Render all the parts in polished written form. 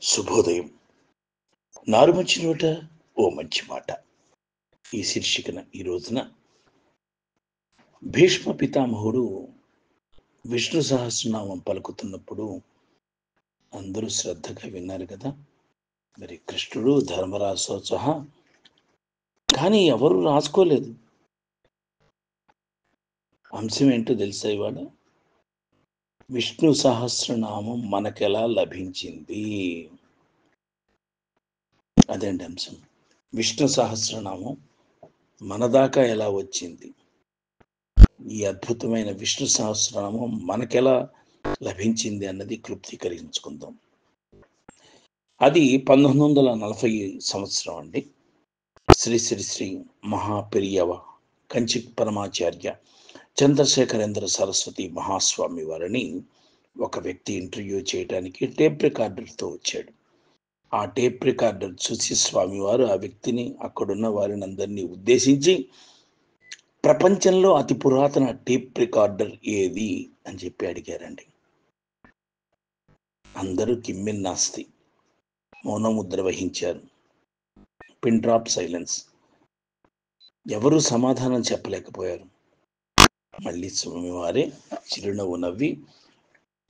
శుభోదయం. నారు మంచి నోట ఓ మంచి మాట. ఈ శీర్షికన ఈ రోజున భీష్మ పితామహుడు విష్ణు సహస్రనామం పలుకుతున్నప్పుడు అందరూ శ్రద్ధగా విన్నారు కదా. మరి కృష్ణుడు ధర్మరాజుతో సహా, కానీ ఎవరు రాసుకోలేదు. అంశం ఏంటో తెలుసా? ఇవాళ విష్ణు సహస్రనామం మనకెలా లభించింది, అదేంటి అంశం. విష్ణు సహస్రనామం మన దాకా ఎలా వచ్చింది, ఈ అద్భుతమైన విష్ణు సహస్రనామం మనకెలా లభించింది అన్నది క్లుప్తీకరించుకుందాం. అది 1940 సంవత్సరం అండి. శ్రీ శ్రీ శ్రీ మహాపెరియవ కంచి పరమాచార్య చంద్రశేఖరేంద్ర సరస్వతి మహాస్వామి వారిని ఒక వ్యక్తి ఇంటర్వ్యూ చేయడానికి టేప్ రికార్డర్తో వచ్చాడు. ఆ టేప్ రికార్డర్ చూసి స్వామివారు ఆ వ్యక్తిని, అక్కడున్న వారిని అందరినీ ఉద్దేశించి, ప్రపంచంలో అతి పురాతన టేప్ రికార్డర్ ఏది అని చెప్పి అడిగారండి. అందరూ కిమ్మిన్నాస్తి, మౌనముద్ర వహించారు. Pin drop silence. ఎవరూ సమాధానం చెప్పలేకపోయారు. మళ్ళీ స్వామివారే చిరునవ్వు నవ్వి,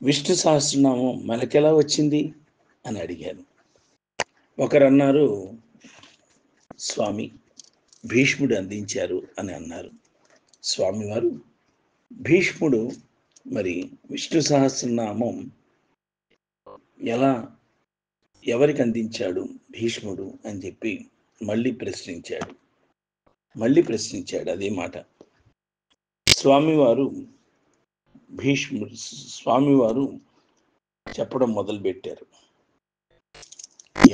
విష్ణు సహస్రనామం మనకెలా వచ్చింది అని అడిగారు. ఒకరు అన్నారు, స్వామి భీష్ముడు అందించారు అని అన్నారు. స్వామివారు, భీష్ముడు మరి విష్ణు సహస్రనామం ఎలా, ఎవరికి అందించాడు భీష్ముడు అని చెప్పి మళ్ళీ ప్రశ్నించాడు అదే మాట. స్వామివారు చెప్పడం మొదలుపెట్టారు.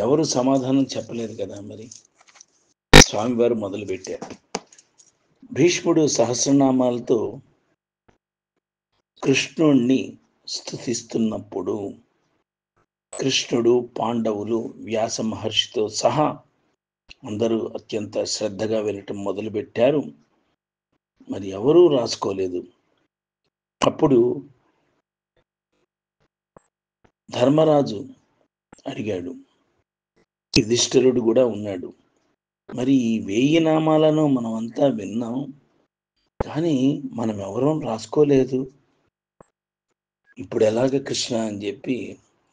ఎవరు సమాధానం చెప్పలేదు కదా. మరి స్వామివారు మొదలుపెట్టారు. భీష్ముడు సహస్రనామాలతో కృష్ణుణ్ణి స్తుతిస్తున్నప్పుడు కృష్ణుడు, పాండవులు, వ్యాస మహర్షితో సహా అందరూ అత్యంత శ్రద్ధగా వినటం మొదలుపెట్టారు. మరి ఎవరూ రాసుకోలేదు. అప్పుడు ధర్మరాజు అడిగాడు, యుధిష్ఠిరుడు కూడా ఉన్నాడు. మరి ఈ 1000 నామాలను మనమంతా విన్నాం, కానీ మనం ఎవరూ రాసుకోలేదు, ఇప్పుడు ఎలాగ కృష్ణ అని చెప్పి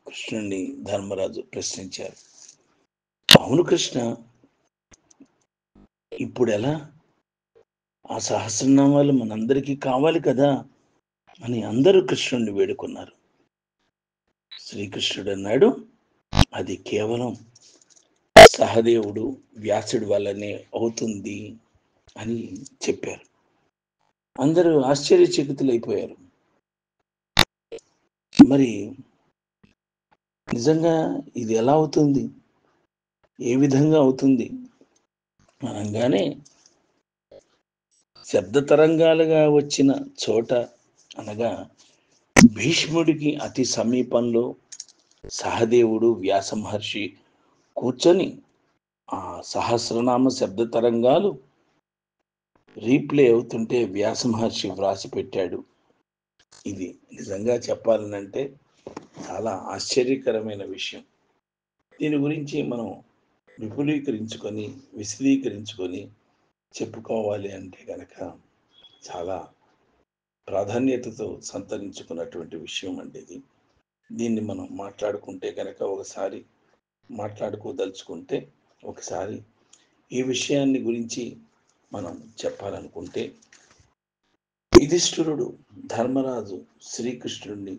కృష్ణుణ్ణి ధర్మరాజు ప్రశ్నించారు. అవును కృష్ణ, ఇప్పుడు ఎలా? ఆ సహస్రనామాలు మనందరికీ కావాలి కదా అని అందరూ కృష్ణుణ్ణి వేడుకున్నారు. శ్రీకృష్ణుడు అన్నాడు, అది కేవలం సహదేవుడు, వ్యాసుడి వల్లనే అవుతుంది అని చెప్పారు. అందరూ ఆశ్చర్యచకితులైపోయారు. మరి నిజంగా ఇది ఎలా అవుతుంది, ఏ విధంగా అవుతుంది అనగానే, శబ్ద తరంగాలుగా వచ్చిన చోట అనగా భీష్ముడికి అతి సమీపంలో సహదేవుడు, వ్యాస మహర్షి కూర్చొని ఆ సహస్రనామ శబ్ద తరంగాలు రీప్లే అవుతుంటే వ్యాస మహర్షి వ్రాసి పెట్టాడు. ఇది నిజంగా చెప్పాలనంటే చాలా ఆశ్చర్యకరమైన విషయం. దీని గురించి మనం విశదీకరించుకొని చెప్పుకోవాలి అంటే కనుక చాలా ప్రాధాన్యతతో సంతరించుకున్నటువంటి విషయం అండి ఇది. దీన్ని మనం మాట్లాడుకుంటే కనుక, ఒకసారి మాట్లాడుకోదలుచుకుంటే, ఒకసారి ఈ విషయాన్ని గురించి మనం చెప్పాలనుకుంటే, యుధిష్ఠిరుడు ధర్మరాజు శ్రీకృష్ణుడిని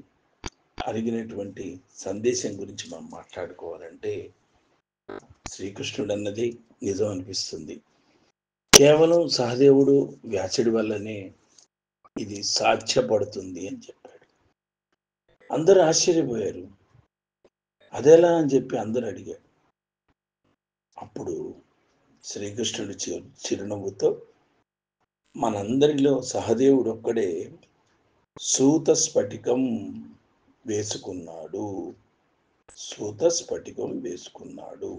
అడిగినటువంటి సందేశం గురించి మనం మాట్లాడుకోవాలంటే, శ్రీకృష్ణుడు అన్నది నిజం అనిపిస్తుంది. కేవలం సహదేవుడు, వ్యాసుడి వల్లనే ఇది సాధ్యపడుతుంది అని చెప్పాడు. అందరూ ఆశ్చర్యపోయారు. అదెలా అని చెప్పి అందరూ అడిగారు. అప్పుడు శ్రీకృష్ణుడు చిరునవ్వుతో, మనందరిలో సహదేవుడు ఒక్కడే సూత స్ఫటికం వేసుకున్నాడు.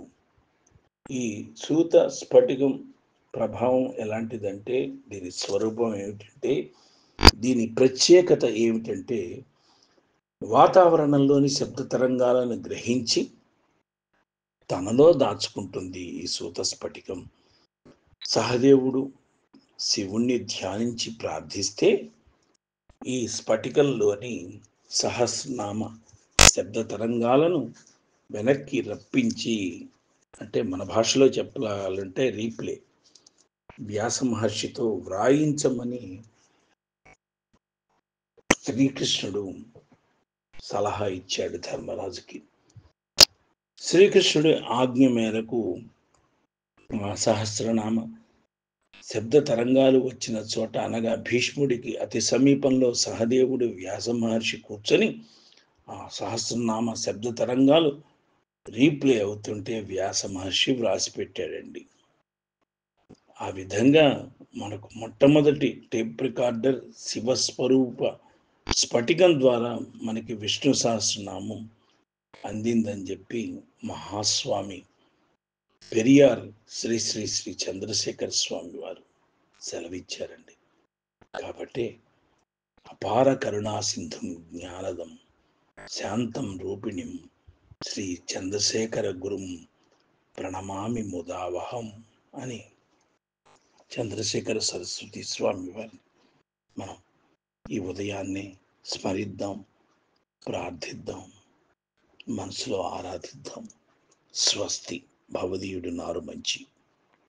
ఈ సూత స్ఫటికం ప్రభావం ఎలాంటిదంటే, దీని స్వరూపం ఏమిటంటే, దీని ప్రత్యేకత ఏమిటంటే, వాతావరణంలోని శబ్ద తరంగాలను గ్రహించి తనలో దాచుకుంటుంది ఈ సూత స్ఫటికం. సహదేవుడు శివుణ్ణి ధ్యానించి ప్రార్థిస్తే ఈ స్ఫటికంలోని సహస్రనామ శబ్ద తరంగాలను వెనక్కి రప్పించి, అంటే మన భాషలో చెప్పాలంటే రీప్లే, వ్యాస మహర్షితో వ్రాయించమని శ్రీకృష్ణుడు సలహా ఇచ్చాడు ధర్మరాజుకి. శ్రీకృష్ణుడి ఆజ్ఞ మేరకు సహస్రనామ శబ్ద తరంగాలు వచ్చిన చోట, అనగా భీష్ముడికి అతి సమీపంలో సహదేవుడు వ్యాస మహర్షి కూర్చొని ఆ సహస్రనామ శబ్ద తరంగాలు రీప్లే అవుతుంటే వ్యాస మహర్షి వ్రాసి పెట్టాడండి. ఆ విధంగా మనకు మొట్టమొదటి టేప్ రికార్డర్ శివస్వరూప స్ఫటికం ద్వారా మనకి విష్ణు సహస్రనామం అందిందని చెప్పి మహాస్వామి పెరియార్ శ్రీ శ్రీ శ్రీ చంద్రశేఖర స్వామి వారు సెలవిచ్చారండి. కాబట్టి అపార కరుణా సింధుం జ్ఞానదం శాంతం రూపిణిం శ్రీ చంద్రశేఖర గురుం ప్రణమామి ముదావహం అని చంద్రశేఖర సరస్వతి స్వామి వారిని మనం ఈ ఉదయాన్నే స్మరిద్దాం, ప్రార్థిద్దాం, మనసులో ఆరాధిద్దాం. స్వస్తి. భవదీయుడు నారు మంచి.